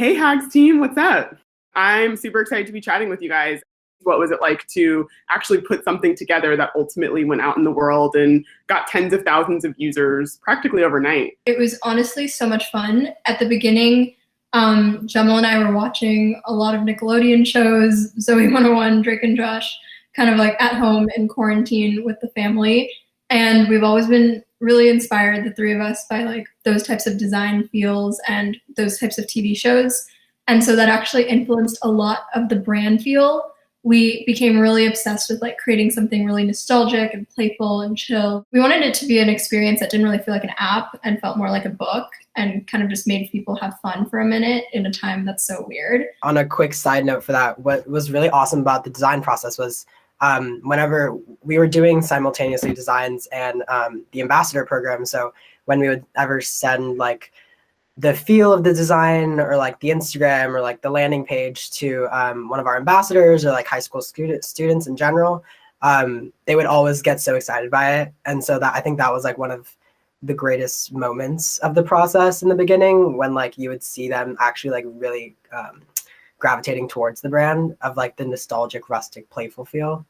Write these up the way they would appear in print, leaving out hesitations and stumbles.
Hey, Hags team, what's up? I'm super excited to be chatting with you guys. What was it like to actually put something together that ultimately went out in the world and got tens of thousands of users practically overnight? It was honestly so much fun. At the beginning, Jamal and I were watching a lot of Nickelodeon shows, Zoe 101, Drake and Josh, kind of like at home in quarantine with the family. And we've always been really inspired, the three of us, by like those types of design feels and those types of TV shows. And so that actually influenced a lot of the brand feel. We became really obsessed with like creating something really nostalgic and playful and chill. We wanted it to be an experience that didn't really feel like an app and felt more like a book and kind of just made people have fun for a minute in a time that's so weird. On a quick side note for that, what was really awesome about the design process was whenever we were doing simultaneously designs and the ambassador program. So when we would ever send like the feel of the design or like the Instagram or like the landing page to one of our ambassadors or like high school students in general, they would always get so excited by it. And so that I think that was like one of the greatest moments of the process in the beginning, when like you would see them actually like really gravitating towards the brand of like the nostalgic, rustic, playful feel.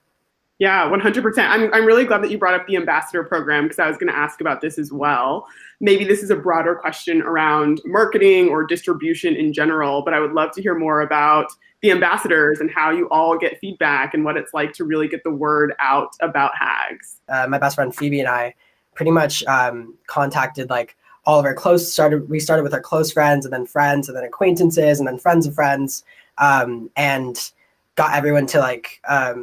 Yeah, 100%. I'm really glad that you brought up the ambassador program because I was going to ask about this as well. Maybe this is a broader question around marketing or distribution in general, but I would love to hear more about the ambassadors and how you all get feedback and what it's like to really get the word out about Hags. My best friend Phoebe and I pretty much contacted like all of our we started with our close friends and then acquaintances and then friends of friends, and got everyone to like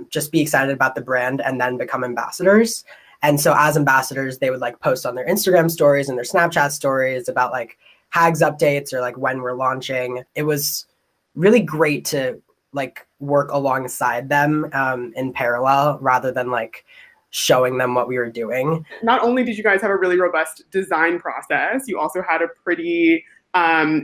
just be excited about the brand and then become ambassadors. And so as ambassadors, they would like post on their Instagram stories and their Snapchat stories about like Hags updates or like when we're launching. It was really great to like work alongside them in parallel rather than like showing them what we were doing. Not only did you guys have a really robust design process, you also had a pretty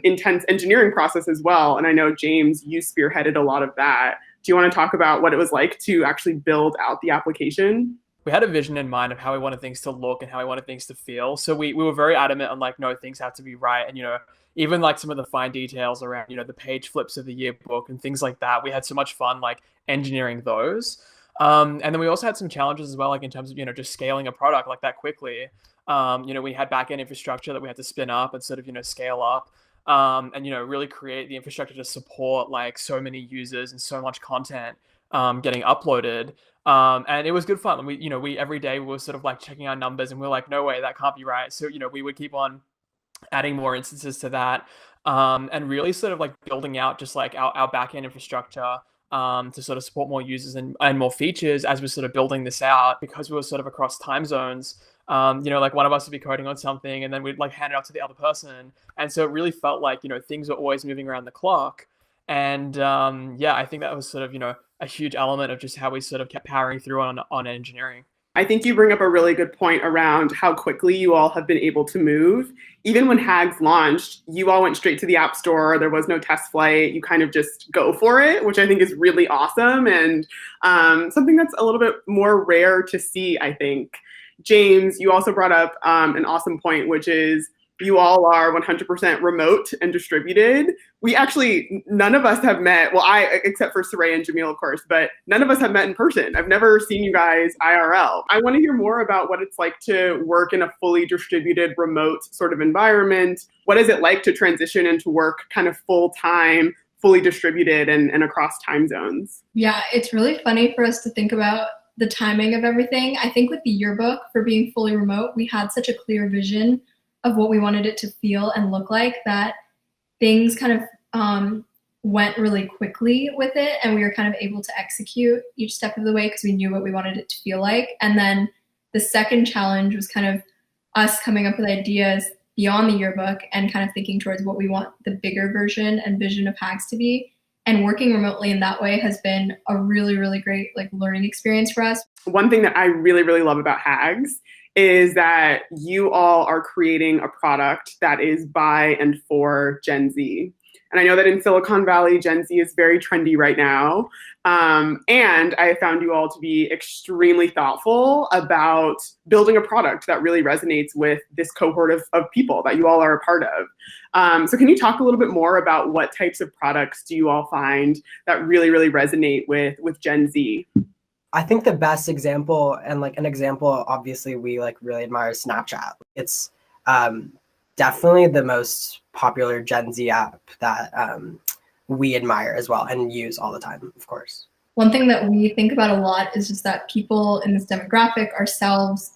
intense engineering process as well. And I know, James, you spearheaded a lot of that. Do you want to talk about what it was like to actually build out the application? We had a vision in mind of how we wanted things to look and how we wanted things to feel. So we were very adamant on like, no, things have to be right. And, even like some of the fine details around, the page flips of the yearbook and things like that. We had so much fun like engineering those. And then we also had some challenges as well, like in terms of, just scaling a product like that quickly. We had back-end infrastructure that we had to spin up and sort of, scale up. And really create the infrastructure to support like so many users and so much content getting uploaded. And it was good fun. We every day we were sort of like checking our numbers and we are like, no way, that can't be right. So we would keep on adding more instances to that, and really sort of like building out just like our back-end infrastructure to sort of support more users and more features as we're sort of building this out, because we were sort of across time zones. Like one of us would be coding on something and then we'd like hand it off to the other person. And so it really felt like, things were always moving around the clock. And I think that was sort of, a huge element of just how we sort of kept powering through on engineering. I think you bring up a really good point around how quickly you all have been able to move. Even when Hags launched, you all went straight to the App Store. There was no test flight. You kind of just go for it, which I think is really awesome and something that's a little bit more rare to see, I think. James, you also brought up an awesome point, which is you all are 100% remote and distributed. None of us have met, except for Saray and Jamil, of course, but none of us have met in person. I've never seen you guys IRL. I want to hear more about what it's like to work in a fully distributed, remote sort of environment. What is it like to transition into work kind of full-time, fully distributed and across time zones? Yeah, it's really funny for us to think about the timing of everything. I think with the yearbook, for being fully remote, we had such a clear vision of what we wanted it to feel and look like that things kind of went really quickly with it, and we were kind of able to execute each step of the way because we knew what we wanted it to feel like. And then the second challenge was kind of us coming up with ideas beyond the yearbook and kind of thinking towards what we want the bigger version and vision of Hags to be. And working remotely in that way has been a really, really great like learning experience for us. One thing that I really, really love about Hags is that you all are creating a product that is by and for Gen Z. And I know that in Silicon Valley, Gen Z is very trendy right now. And I found you all to be extremely thoughtful about building a product that really resonates with this cohort of people that you all are a part of. So can you talk a little bit more about what types of products do you all find that really, really resonate with Gen Z? I think the best example, and like an example, obviously we like really admire Snapchat. It's definitely the most popular Gen Z app that we admire as well and use all the time, of course. One thing that we think about a lot is just that people in this demographic, ourselves,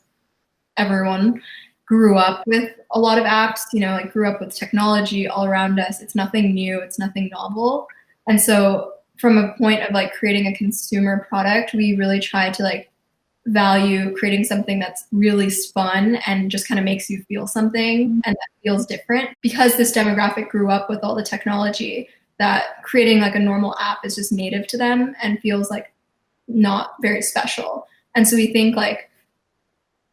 everyone, grew up with a lot of apps, like grew up with technology all around us. It's nothing new, it's nothing novel. And so from a point of like creating a consumer product, we really try to like value creating something that's really fun and just kind of makes you feel something and that feels different. Because this demographic grew up with all the technology, that creating like a normal app is just native to them and feels like not very special. And so we think like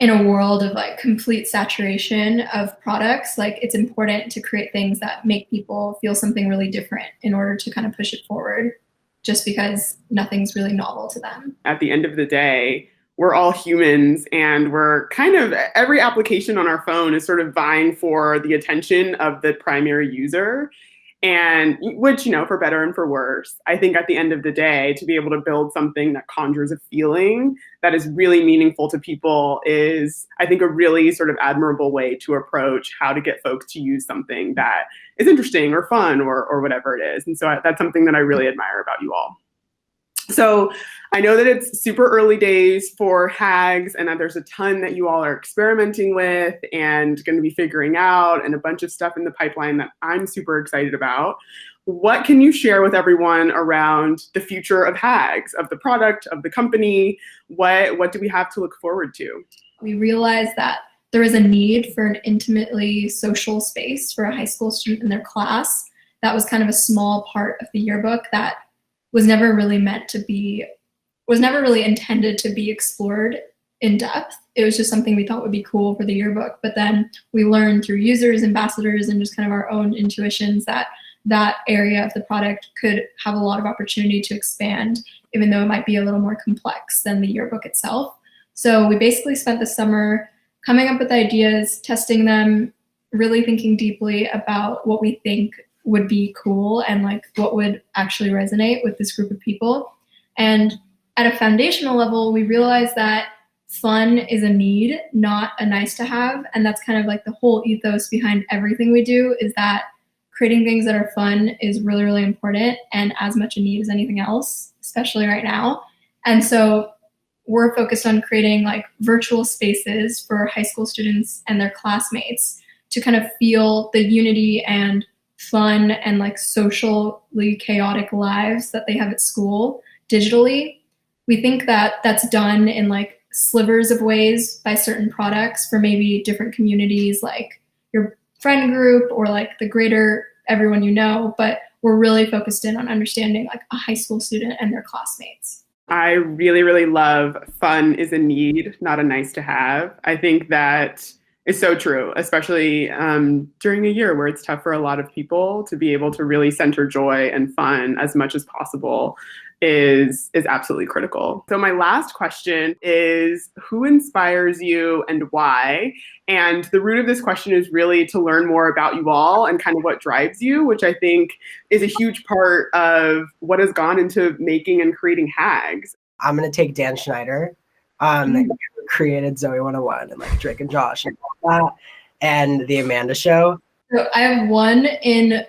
in a world of like complete saturation of products, like it's important to create things that make people feel something really different in order to kind of push it forward, just because nothing's really novel to them. At the end of the day, we're all humans, and we're kind of, every application on our phone is sort of vying for the attention of the primary user. And which, for better and for worse, I think at the end of the day, to be able to build something that conjures a feeling that is really meaningful to people is, I think, a really sort of admirable way to approach how to get folks to use something that is interesting or fun or whatever it is. And so that's something that I really admire about you all. So I know that it's super early days for Hags and that there's a ton that you all are experimenting with and going to be figuring out, and a bunch of stuff in the pipeline that I'm super excited about. What can you share with everyone around the future of Hags, of the product, of the company? What do we have to look forward to? We realized that there is a need for an intimately social space for a high school student in their class. That was kind of a small part of the yearbook that was never really intended to be explored in depth. It was just something we thought would be cool for the yearbook. But then we learned through users, ambassadors, and just kind of our own intuitions that that area of the product could have a lot of opportunity to expand, even though it might be a little more complex than the yearbook itself. So we basically spent the summer coming up with ideas, testing them, really thinking deeply about what we think would be cool and like what would actually resonate with this group of people. And at a foundational level, we realized that fun is a need, not a nice to have. And that's kind of like the whole ethos behind everything we do, is that creating things that are fun is really, really important and as much a need as anything else, especially right now. And so we're focused on creating like virtual spaces for high school students and their classmates to kind of feel the unity and fun and like socially chaotic lives that they have at school digitally. We think that that's done in like slivers of ways by certain products for maybe different communities, like your friend group or like the greater everyone you know, but we're really focused in on understanding like a high school student and their classmates. I really, really love fun is a need, not a nice to have. I think that is so true, especially during a year where it's tough for a lot of people to be able to really center joy and fun as much as possible is absolutely critical. So my last question is, who inspires you and why? And the root of this question is really to learn more about you all and kind of what drives you, which I think is a huge part of what has gone into making and creating Hags. I'm going to take Dan Schneider, who created Zoe 101 and like Drake and Josh and all that, and The Amanda Show. So I have one in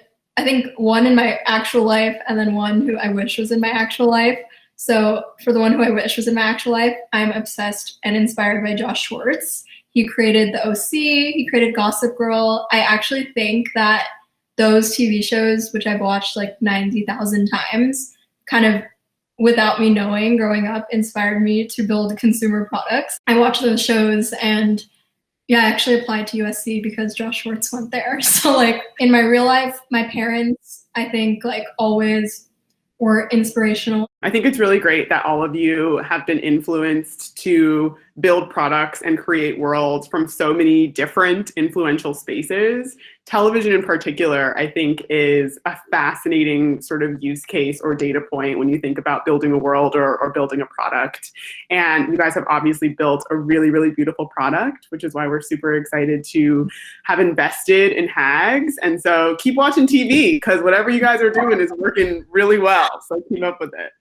my actual life and then one who I wish was in my actual life. So for the one who I wish was in my actual life, I'm obsessed and inspired by Josh Schwartz. He created The OC, he created Gossip Girl. I actually think that those TV shows, which I've watched like 90,000 times, kind of without me knowing growing up, inspired me to build consumer products. I watched those shows and I actually applied to USC because Josh Schwartz went there. So like in my real life, my parents, I think like always were inspirational. I think it's really great that all of you have been influenced to build products and create worlds from so many different influential spaces television in particular, I think, is a fascinating sort of use case or data point when you think about building a world or building a product. And you guys have obviously built a really, really beautiful product, which is why we're super excited to have invested in Hags. And so keep watching TV, because whatever you guys are doing is working really well. So keep up with it.